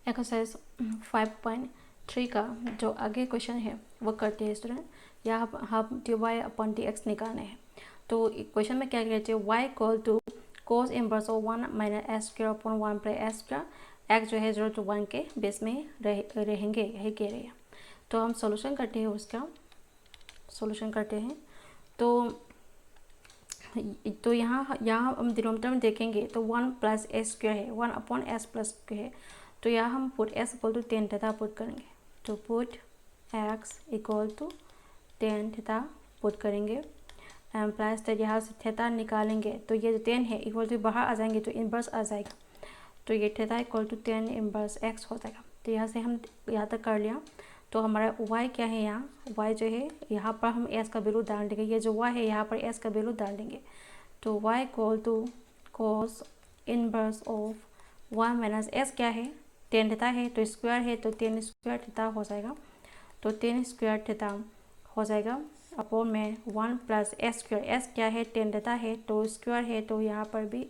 Exercise 5.3 का जो आगे क्वेश्चन है वो करते हैं स्टूडेंट। यहाँ हम D Y upon D X निकालना है। तो क्वेश्चन में क्या कहते हैं, Y equal to cos inverse of 1 minus S square upon 1 plus S square. X जो है 0 to 1 के बेस में रहेंगे, यही कह रहे हैं। तो हम सॉल्यूशन करते हैं, उसका सॉल्यूशन करते हैं। तो यहाँ हम डिनोमिनेटर में देखेंगे तो 1 प्लस एस स्क्वायर है, 1 अपॉन एस प्लस स्क्वायर है। तो यहाँ हम put S equal to 10 theta put करेंगे। तो put X equal to 10 theta put करेंगे एंड प्लस तो यहाँ से थीटा निकालेंगे तो ये जो 10 है इक्वल टू बाहर आ जाएंगे तो इनवर्स आ जाएगा। तो ये theta equal to 10 inverse X हो जाएगा। तो यहाँ से हम यहाँ तक कर लिया। तो हमारा y क्या है, यहाँ y जो है यहाँ पर हम s का वैल्यू डाल देंगे। ये जो y है यहाँ पर s का वैल्यू डाल देंगे। तो y equal to cos inverse of 1 minus s क्या है, 10 थीटा है, तो स्क्वायर है तो 10 स्क्वायर थीटा हो जाएगा। तो 10 स्क्वायर थीटा हो जाएगा अपॉन में 1 प्लस एस स्क्वायर। s क्या है, 10 थीटा है, तो स्क्वायर है तो यहाँ पर भी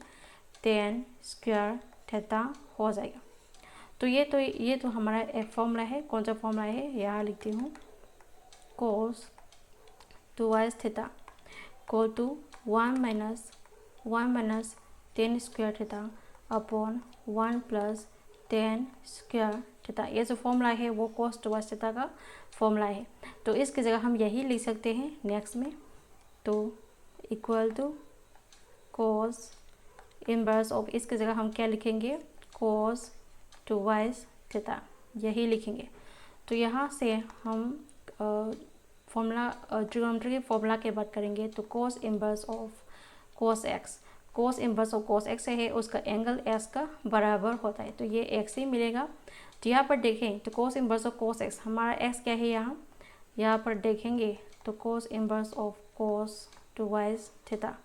10 स्क्वायर थीटा हो जाएगा। तो ये तो हमारा एक फॉर्मूला है। कौन सा फॉर्मूला है, यहाँ लिखती हूँ, cos 2y theta equal to 1 minus 10 square theta upon 1 plus 10 square theta. ये जो फॉर्मूला है वो कोस 2y थीटा का फॉर्मूला है। तो इसकी जगह हम यही लिख सकते हैं नेक्स्ट में। तो equal to cos inverse of, इसकी जगह हम क्या लिखेंगे, कोस 2y थीटा, यही लिखेंगे। तो यहाँ से हम फॉर्मूला ट्रिग्नोमेट्री के फॉर्मूला की बात करेंगे। तो कोस inverse of cos x, cos inverse of cos x है उसका एंगल एस का बराबर होता है, तो ये एक्स ही मिलेगा। तो यहाँ पर देखें तो कोस इनवर्स ऑफ कोस एक्स, हमारा एक्स क्या है, यहाँ पर देखेंगे तो कोस inverse of cos 2y theta.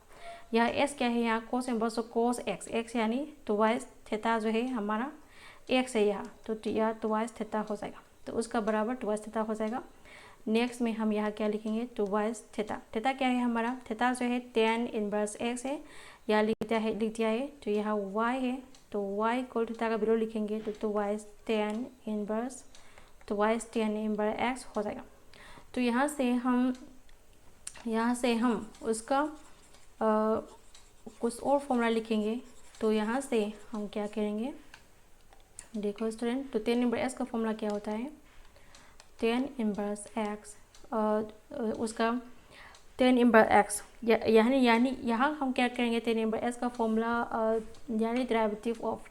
यहाँ एस क्या है, यहाँ कोस inverse of cos x, x यानी 2y थीटा जो है हमारा एक्स है यहाँ, तो यह 2y थीटा हो जाएगा। तो उसका बराबर 2y थीटा हो जाएगा। नेक्स्ट में हम यहाँ क्या लिखेंगे, 2y थीटा। थीटा क्या है हमारा, थीटा जो है 10 इनवर्स एक्स है, यहाँ लिख दिया है। तो यहाँ y है तो y इक्वल थीटा का वैल्यू लिखेंगे तो 2y 10 इनवर्स, तो y 10 इनवर्स एक्स हो जाएगा। तो यहाँ से हम उसका कुछ और फॉर्मूला लिखेंगे। तो यहाँ से हम क्या करेंगे, देखो स्टूडेंट, तो 10 इनवर्स एक्स का फॉर्मूला क्या होता है, 10 इनवर्स एक्स, उसका 10 इनवर्स एक्स यानी यहाँ हम क्या करेंगे, 10 इनवर्स एक्स का फॉर्मूला यानी derivative of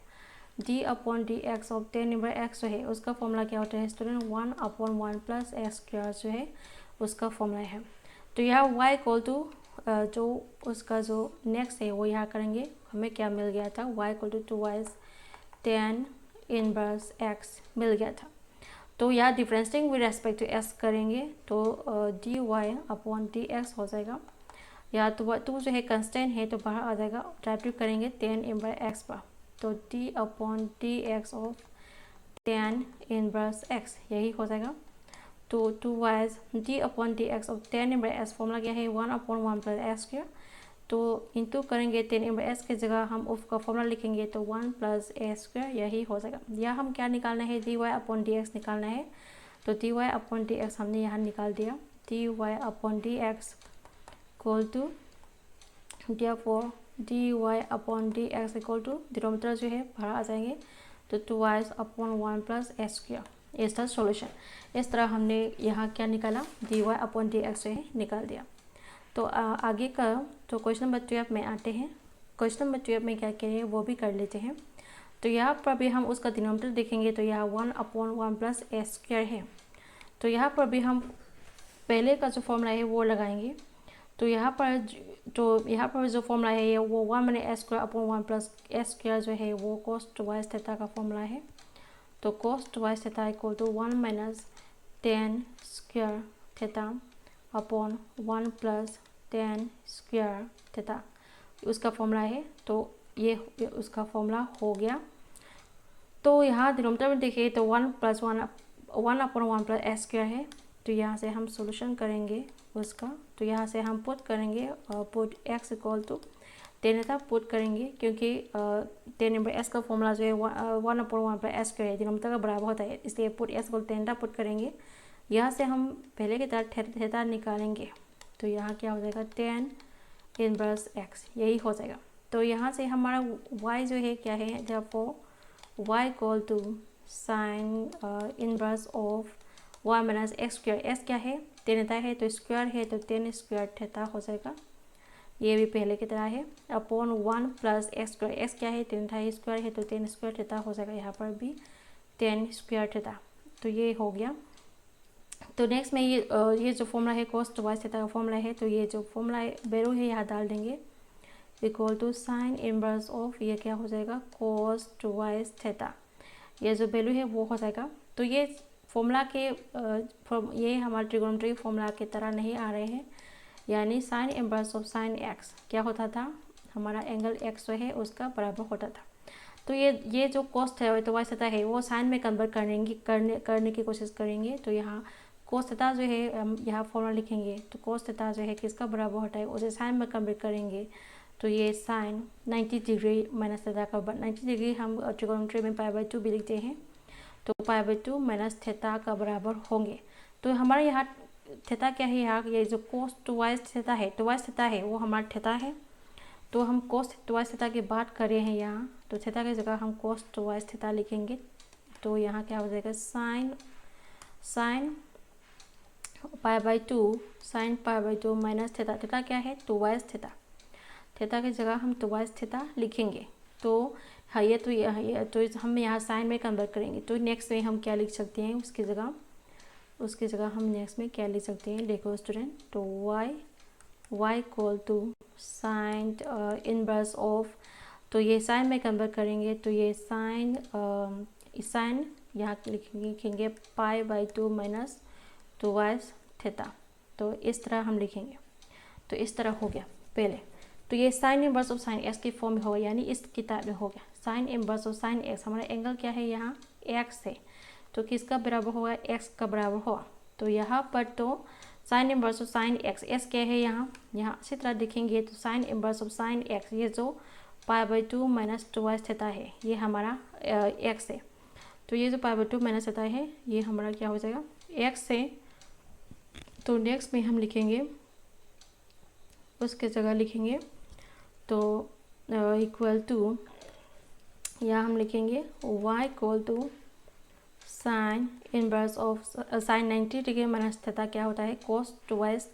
D upon D x of 10 inverse x जो है उसका फॉर्मूला क्या होता है student, 1 upon 1 plus x square जो है उसका फॉर्मूला है। तो यहाँ y इक्वल टू जो उसका जो नेक्स्ट है वो यहाँ करेंगे, हमें क्या मिल गया था, y equal to 2y 10 inverse x मिल गया था। तो यहाँ differentiating with respect to s करेंगे तो D Y upon D x हो जाएगा। या तो जो है कंस्टेंट है तो बाहर आ जाएगा, डायरेक्टिव करेंगे 10 इनवर्स एक्स पर, तो D upon D x of 10 inverse x यही हो जाएगा। तो 2y D upon D x of 10 inverse x formula क्या है, 1 अपॉन 1 प्लस एक्स स्क्वायर। तो इंटू करेंगे 10 इनवर्स एक्स की जगह हम उसका फॉर्मूला लिखेंगे तो 1 प्लस ए स्क्वायर यही हो जाएगा। या हम क्या निकालना है, D Y upon D X निकालना है। तो D Y upon D X हमने यहाँ निकाल दिया, D Y upon D X equal to D Y upon D X equal to denominator जो है बाहर आ जाएंगे तो 2y अपॉन 1 प्लस ए स्क्वायर। इस तरह सॉल्यूशन, इस तरह हमने यहाँ क्या निकाला, D Y upon D X जो है निकाल दिया। तो आगे का तो क्वेश्चन नंबर 12 में आते हैं। क्वेश्चन नंबर 12 में क्या कह रहे हैं वो भी कर लेते हैं। तो यहाँ पर भी हम उसका डिनोमिनेटर देखेंगे तो यहाँ 1 अपॉन 1 प्लस ए स्क्वायर है। तो यहाँ पर भी हम पहले का जो फॉर्मूला है वो लगाएंगे। तो यहाँ पर जो फॉर्मूला है वो 1 माइनस ए स्क्वायर अपॉन 1 प्लस ए स्क्वायर जो है वो कोस 2y थीटा का फॉर्मूला है। तो cos 2y theta equal to 1 minus 10 square theta upon 1 plus 10 square theta उसका फॉर्मूला है। तो ये उसका फॉर्मूला हो गया। तो यहाँ डिनोमिनेटर में देखिए तो 1 अपॉन 1 प्लस ए स्क्वायर है। तो यहाँ से हम सॉल्यूशन करेंगे उसका। तो यहाँ से हम पुट करेंगे put X equal to tan theta put करेंगे, क्योंकि टेन इनवर्स एस का फॉर्मूला जो है 1/1/s² है, डिनोमिनेटर का बराबर होता है, इसलिए पुट एस को टेन थीटा पुट करेंगे। यहाँ से हम पहले की तरह थीटा निकालेंगे, तो यहाँ क्या हो जाएगा, टेन इनवर्स एक्स, यही हो जाएगा। तो यहाँ से हमारा y जो है क्या है, therefore y equal to sine inverse of y minus X square. S क्या है, टेन थीटा है, तो स्क्वायर है, तो टेन स्क्वायर थीटा हो जाएगा, ये भी पहले की तरह है, upon 1 plus x square. X क्या है, टेन थीटा स्क्वायर है, तो टेन स्क्वायर थीटा हो जाएगा, यहाँ पर भी टेन स्क्वायर थीटा। तो ये हो गया। तो नेक्स्ट में ये जो फॉर्मूला है कोस टू वाइस थीटा का फॉर्मूला है, तो ये जो फॉर्मूला वैल्यू है यहाँ डाल देंगे, equal to sine inverse of, ये क्या हो जाएगा, कोस टू वाइस थीटा। ये जो वैल्यू है वो हो जाएगा। तो ये फॉर्मूला के ये हमारे ट्रिगोनोमेट्री फॉर्मूला की तरह नहीं आ रहे हैं, यानी sign inverse of sine x क्या होता था, हमारा एंगल एक्स जो है उसका बराबर होता था। तो ये जो कोस है तो वाइस थीटा है वो साइन में कन्वर्ट करने की कोशिश करेंगे। तो यहाँ कोस थीटा जो है हम यहाँ फॉर्मूला लिखेंगे, तो कोस थीटा जो है किसका बराबर होता है, उसे साइन में कन्वर्ट करेंगे, तो ये साइन 90 डिग्री माइनस थीटा का 90 डिग्री हम ट्रिगोनोमेट्री में π/2 भी लिखते हैं, तो π/2 माइनस थीटा का बराबर होंगे। तो हमारे यहाँ थीटा क्या है, यहाँ ये जो कोस टू वाइस थीटा है, तो वाइस थीटा है वो हमारा थीटा है, तो हम कोस टू वाइस थीटा की बात कर रहे हैं यहाँ, तो थीटा की जगह हम कोस टू वाइस थीटा लिखेंगे। तो यहाँ क्या हो जाएगा, sine π/2 sine π/2 minus theta. Theta क्या है, टू वाइस थीटा, थीटा की जगह हम टू वाइस थीटा लिखेंगे। तो हाँ ये तो हम यहाँ साइन में कन्वर्ट करेंगे। तो नेक्स्ट में हम क्या लिख सकते हैं, उसकी जगह हम नेक्स्ट में क्या लिख सकते हैं, देखो स्टूडेंट, तो y equal to sine inverse of, तो ये साइन में कन्वर्ट करेंगे, तो ये साइन यहाँ लिखेंगे π/2 माइनस टू वाइस थीटा। तो इस तरह हम लिखेंगे, तो इस तरह हो गया पहले। तो ये sign inverse of sine x की फॉर्म में होगा, यानी इस किताब में हो गया sign inverse of sine x. हमारा एंगल क्या है, यहाँ एक्स है, तो किसका बराबर होगा, एक्स का बराबर होगा। तो यहाँ पर तो sign inverse of sine x, x क्या है यहाँ इसी तरह दिखेंगे, तो sign inverse of sine x, ये जो π/2 माइनस टू वाइस थीटा है, ये हमारा एक्स है। तो ये जो π/2 माइनस थीटा है, ये हमारा क्या हो जाएगा, एक्स है। तो नेक्स्ट में हम लिखेंगे, उसके जगह लिखेंगे, तो इक्वल टू, यहाँ हम लिखेंगे y equal to sine inverse of sine 90 degree minus theta क्या होता है, कोस टू वाइस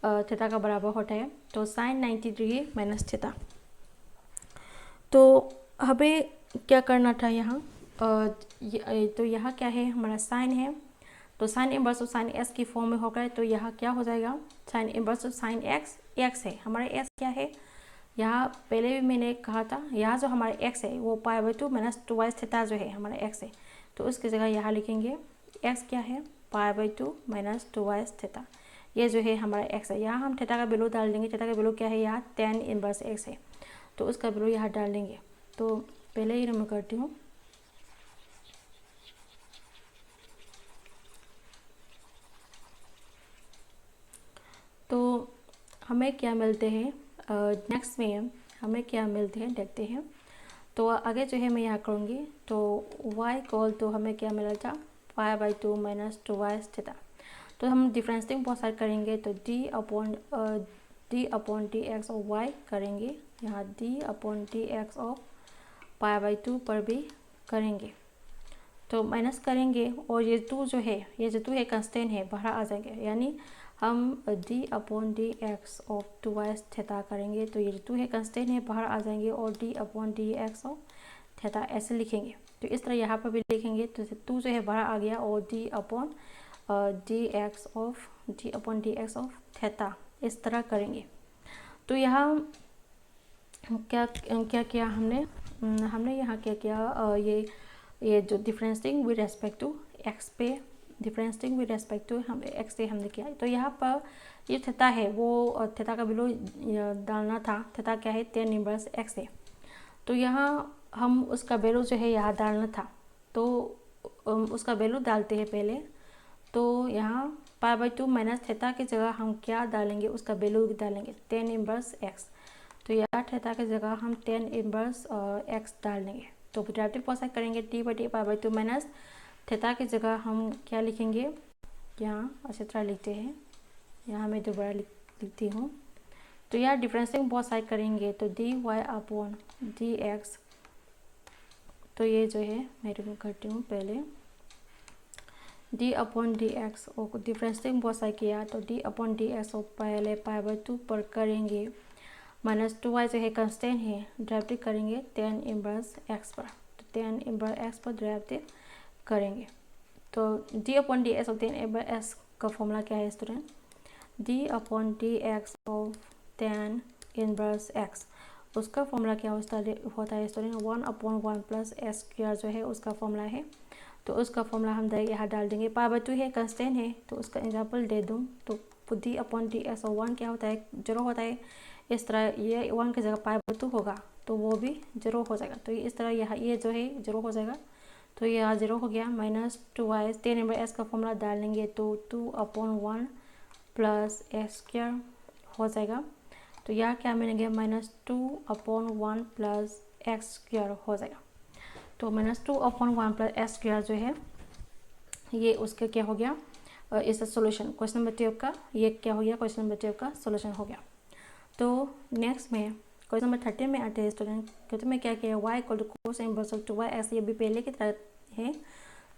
थीटा का बराबर होता है, तो साइन 90 डिग्री माइनस थीटा। तो हमें क्या करना था यहाँ, तो यहाँ क्या है, हमारा साइन है, तो sign inverse of sine x की फॉर्म में होगा, तो यहाँ क्या हो जाएगा, sign inverse of sine x, x है हमारा, एक्स क्या है, यहाँ पहले भी मैंने कहा था, यहाँ जो हमारा एक्स है वो π/2 माइनस टू वाइस थीटा जो है हमारा एक्स है, तो उसकी जगह यहाँ लिखेंगे एक्स क्या है, π/2 माइनस टू वाइस थीटा, ये जो है हमारा एक्स है। यहाँ हम थीटा का वैल्यू डाल देंगे, थीटा का वैल्यू क्या है, यहाँ टेन इनवर्स एक्स है, तो उसका वैल्यू यहाँ डाल देंगे। तो पहले ही मैं करती हूँ, तो हमें क्या मिलते हैं, नेक्स्ट में हमें क्या मिलते हैं देखते हैं। तो आगे जो है मैं यहाँ करूँगी, तो y इक्वल तो हमें क्या मिला था, π/2 माइनस टू वाइस थीटा। तो हम डिफरेंसिंग बहुत सारे करेंगे, तो d upon D x of y करेंगे, यहाँ d upon D x of π/2 पर भी करेंगे, तो माइनस करेंगे, और ये 2 जो है, ये जो 2 है कंस्टेंट है, बाहर आ जाएंगे, यानी हम d upon D x of twice theta करेंगे, तो ये 2 है कंस्टेंट है, बाहर आ जाएंगे, और d upon D x of theta ऐसे लिखेंगे। तो इस तरह यहाँ पर भी लिखेंगे, तो 2 जो है बाहर आ गया, और d upon D x of theta इस तरह करेंगे। तो यहाँ क्या किया हमने यहाँ क्या किया, ये जो डिफरेंसिंग विद रेस्पेक्ट टू एक्स पे, डिफरेंसिंग विद रेस्पेक्ट टू हम एक्स से हमने किया। तो यहाँ पर ये थीटा है, वो थीटा का वैल्यू डालना था, थीटा क्या है, टेन इनवर्स एक्स है, तो यहाँ हम उसका वैल्यू जो है यहाँ डालना था, तो उसका वैल्यू डालते हैं पहले। तो यहाँ π/2 माइनस थीटा की जगह हम क्या डालेंगे, उसका वैल्यू डालेंगे टेन इनवर्स एक्स। तो यहाँ थीटा की जगह हम tan इनवर्स x डाल देंगे। तो डेरिवेटिव कौन सा करेंगे, d by D pi by 2 minus theta की जगह हम क्या लिखेंगे, यहाँ अच्छी तरह लिखते हैं, यहाँ मैं दोबारा लिखती हूँ। तो यहाँ डिफरेंसिंग बहुत साइड करेंगे तो dy अपॉन dx, तो ये जो है मैं रिमूव करती हूँ पहले, d अपॉन dx और डिफरेंसिंग बहुत साइड किया तो d अपॉन dx और पहले पाई बाई 2 पर करेंगे, माइनस 2y जो है कंस्टेंट है, डेरिवेटिव करेंगे tan इनवर्स x पर, तो tan इनवर्स x पर डेरिवेटिव करेंगे। तो d अपॉन डी एक्स और tan इनवर्स x का फॉर्मूला क्या है student, d upon D x of tan inverse x, उसका फॉर्मूला क्या होता है student, 1 upon 1 plus S square जो है उसका फॉर्मूला है। तो उसका फॉर्मूला हम यहाँ डाल देंगे, पाई बाई 2 है कंस्टेंट है, तो उसका एग्जांपल दे दूँ तो d अपॉन डी एक्स और 1 क्या होता है, 0 होता है। इस तरह ये 1 की जगह पाई बाई 2 होगा तो वो भी 0 हो जाएगा, तो इस तरह यहाँ ये जो है 0 हो जाएगा, तो यहाँ 0 हो गया। Minus 2y tan inverse x का फॉर्मूला डालेंगे तो 2 अपॉन 1 प्लस एस स्क्वायर हो जाएगा। तो यहाँ क्या मिलेंगे, minus 2 upon 1 plus x square हो जाएगा। तो minus 2 upon 1 plus x square जो है ये उसका क्या हो गया, इसका सोल्यूशन क्वेश्चन नंबर 12 का, ये क्या हो गया, क्वेश्चन नंबर 12 का सोल्यूशन हो गया। तो नेक्स्ट में क्वेश्चन नंबर 13 में आते हैं स्टूडेंट, क्वेश्चन में क्या किया, y equal to cos inverse of 2y, ये भी पहले की तरह है,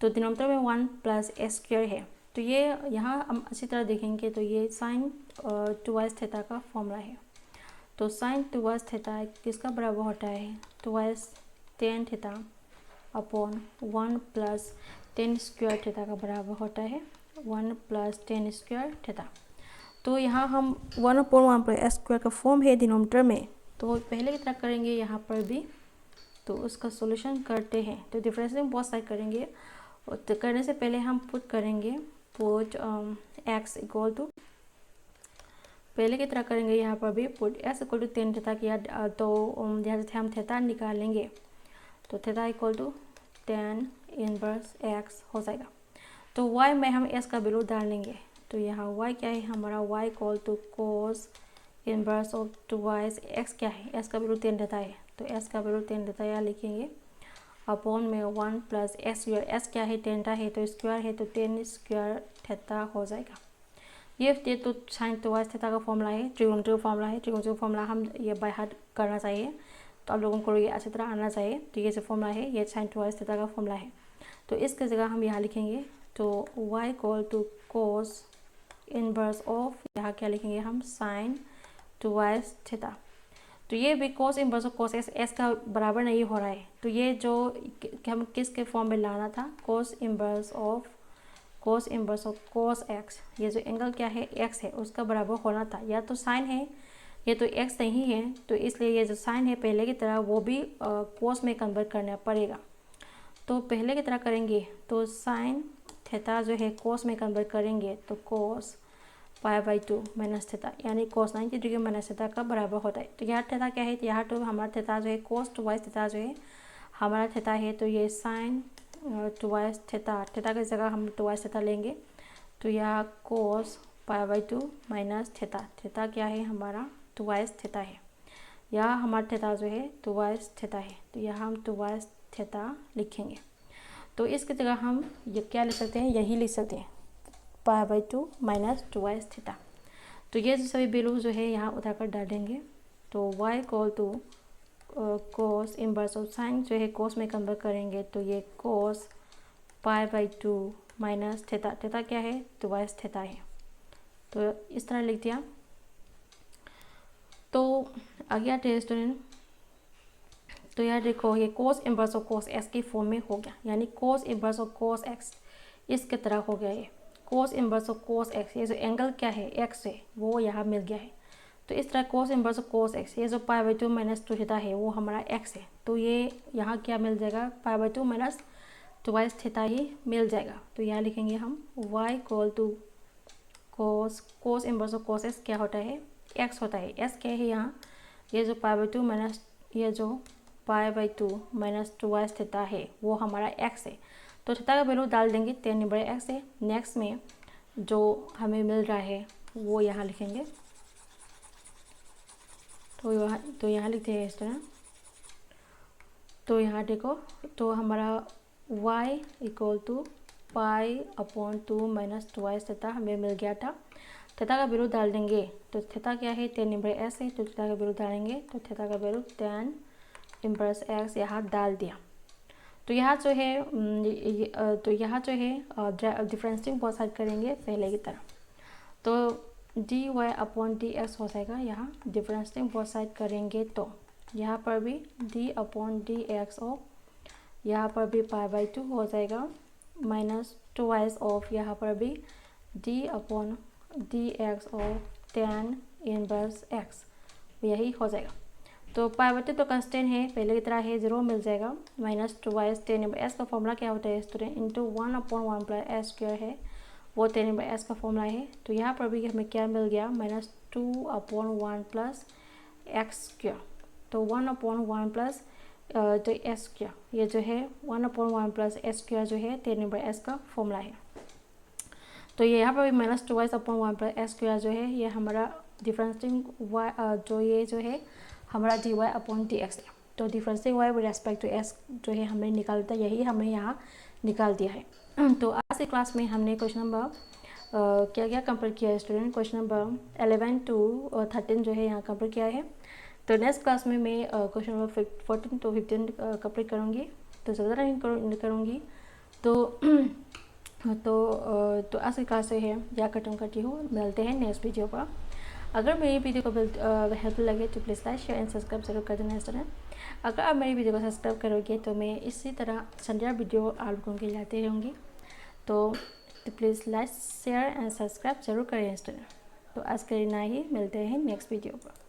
तो डिनोमिनेटर में 1 प्लस एस स्क्वायर है। तो ये यहाँ हम अच्छी तरह देखेंगे तो ये साइन 2y थीटा का फॉर्मूला है। तो साइन 2y थीटा किसका बराबर होता है, 2y tan theta upon 1 plus tan square theta का बराबर होता है 1 प्लस tan स्क्वायर थीटा। तो यहाँ हम 1 अपॉन 1 प्लस एस स्क्वायर का फॉर्म है डिनोमिनेटर में, तो पहले की तरह करेंगे यहाँ पर भी, तो उसका सॉल्यूशन करते हैं। तो डिफरेंशिएट बहुत साइड करेंगे, तो करने से पहले हम पुट करेंगे, पुट x इक्वल टू, पहले की तरह करेंगे यहाँ पर भी put x equal to tan theta किया, तो जैसे हम थीटा निकालेंगे तो theta equal to tan inverse x हो जाएगा। तो y में हम s का वैल्यू डालेंगे, तो यहाँ y क्या है हमारा, y equal to cos inverse of 2y, x क्या है, s का वैल्यू tan थीटा है, तो s का वैल्यू tan थीटा यहाँ लिखेंगे अपॉन में 1 प्लस एस स्क्वायर, s क्या है tan है तो स्क्वायर है, तो tan स्क्वायर थीटा हो जाएगा। ये तो साइन 2y थीटा का फॉर्मूला है, ट्रिगोनोमेट्री फॉर्मूला है, ट्रिगोनोमेट्री फॉर्मूला हम ये बाय हार्ट करना चाहिए, तो आप लोगों को ये अच्छी तरह आना चाहिए। तो ये जो फॉर्मूला है ये साइन 2y थीटा का फॉर्मूला है, तो इसकी जगह हम यहाँ लिखेंगे, तो y equal to cos inverse of, यहाँ क्या लिखेंगे हम, साइन 2y थीटा। तो ये भी कोस इनवर्स ऑफ कोस एस का बराबर नहीं हो रहा है, तो ये जो हम किसके फॉर्म में लाना था, कोस इनवर्स ऑफ कोस एक्स, ये जो एंगल क्या है एक्स है उसका बराबर होना था, या तो साइन है ये तो एक्स नहीं है, तो इसलिए ये जो साइन है पहले की तरह वो भी कोस में कन्वर्ट करना पड़ेगा। तो पहले की तरह करेंगे तो साइन थीटा जो है कोस में कन्वर्ट करेंगे, तो कोस पाई बाई 2 माइनस थीटा, यानी कोस 90 डिग्री माइनस थीटा का बराबर होता है। तो यहाँ थीटा क्या है, तो यहाँ तो हमारा थीटा जो है कोस 2y थीटा जो है हमारा थीटा है, तो ये साइन 2y थीटा, थीटा की जगह हम 2y थीटा लेंगे, तो यहाँ cos pi by 2 minus theta, theta क्या है हमारा 2y थीटा है, यहाँ हमारा थीटा जो है 2y थीटा है, तो यहाँ हम 2y थीटा लिखेंगे। तो इसकी जगह हम ये क्या लिख सकते हैं, यही लिख सकते हैं पाई बाई 2 माइनस 2y थीटा। तो ये जो सभी वैल्यू जो है यहाँ उठा कर डालेंगे, तो y equal to cos inverse of sine जो है कोस में कन्वर्ट करेंगे, तो ये cos pi by 2 minus theta, theta क्या है 2y थीटा है, तो इस तरह लिख दिया। तो आगे आते हैं स्टूडेंट, तो यार देखो ये कोस इनवर्स ऑफ कोस एक्स की फॉर्म में हो गया, यानी कोस इनवर्स ऑफ कोस एक्स इसके तरह हो गया ये कोस इनवर्स ऑफ कोस एक्स, ये जो एंगल क्या है एक्स है वो यहाँ मिल गया है। तो इस तरह कोस इनवर्स ऑफ कोस एक्स, ये जो पाई बाई 2 माइनस 2 थीटा है वो हमारा एक्स है, तो ये यहाँ क्या मिल जाएगा, pi by 2 minus 2y theta ही मिल जाएगा। तो यहाँ लिखेंगे हम y equal to cos inverse of cos x क्या होता है, एक्स होता है, एक्स क्या है यहाँ, ये जो पाई बाई 2 माइनस ये जो पाई बाई 2 माइनस 2y थीटा है वो हमारा एक्स है, तो थीटा का वैल्यू डाल देंगे tan इनवर्स एक्स है। नेक्स्ट में जो हमें मिल रहा है वो यहाँ लिखेंगे, तो यहाँ लिखते हैं स्टूडेंट। तो यहाँ देखो, तो हमारा y equal to pi upon 2 minus twice theta हमें मिल गया था। थीटा का वैल्यू डाल देंगे, तो थीटा क्या है, tan इनवर्स x है, तो थीटा का वैल्यू डालेंगे, तो थीटा का वैल्यू tan इनवर्स x यहाँ डाल दिया। तो यहाँ जो है डिफरेंशिएटिंग बहुत साइड करेंगे पहले की तरह, तो dy अपॉन dx हो जाएगा। यहाँ डिफरेंशिएटिंग बहुत साइड करेंगे तो यहाँ पर भी d अपॉन dx ऑफ, यहाँ पर भी π/2 हो जाएगा, माइनस ट्वाइस ऑफ यहाँ पर भी d upon dx of tan inverse x, यही हो जाएगा। तो π/2 तो कंस्टेंट है, पहले की तरह है, 0 मिल जाएगा, माइनस ट्वाइस tan इनवर्स का फॉर्मूला क्या होता है student, into 1 upon 1 plus S square है, वो tan इनवर्स का फॉर्मूला है। तो यहाँ पर भी हमें क्या मिल गया, minus 2 upon 1 plus x square, तो 1 अपॉन 1 प्लस तो एस स्क्वायर, ये जो है 1 अपॉन 1 प्लस एस स्क्वायर जो है tan इनवर्स का फॉर्मूला है। तो ये यहाँ पर भी minus twice upon 1 plus S square जो है ये हमारा डिफरेंशिएटिंग y जो है हमारा dy अपॉन dx है। तो differentiating y with respect to s जो है हमें निकालता, यही हमें यहाँ निकाल दिया है। तो आज के क्लास में हमने क्वेश्चन नंबर क्या क्या कंप्लीट किया है स्टूडेंट, क्वेश्चन नंबर 11 to 13 जो है यहाँ कंप्लीट किया है। तो नेक्स्ट क्लास में मैं क्वेश्चन नंबर 14 to 15 कंप्लीट करूँगी, तो ज़्यादा नहीं करूँगी। तो आज की क्लास जो है यहाँ खत्म करती हूँ, मिलते हैं नेक्स्ट वीडियो पर। अगर मेरी वीडियो को हेल्पफुल लगे तो please like share and subscribe जरूर कर देना स्टूडेंट। अगर आप मेरी वीडियो को सब्सक्राइब करोगे तो मैं इसी तरह संडे वीडियो आप लोगों के लिए लाते रहूँगी। तो please like share and subscribe जरूर करें स्टूडेंट। तो आज के लिए ना ही, मिलते हैं नेक्स्ट वीडियो पर।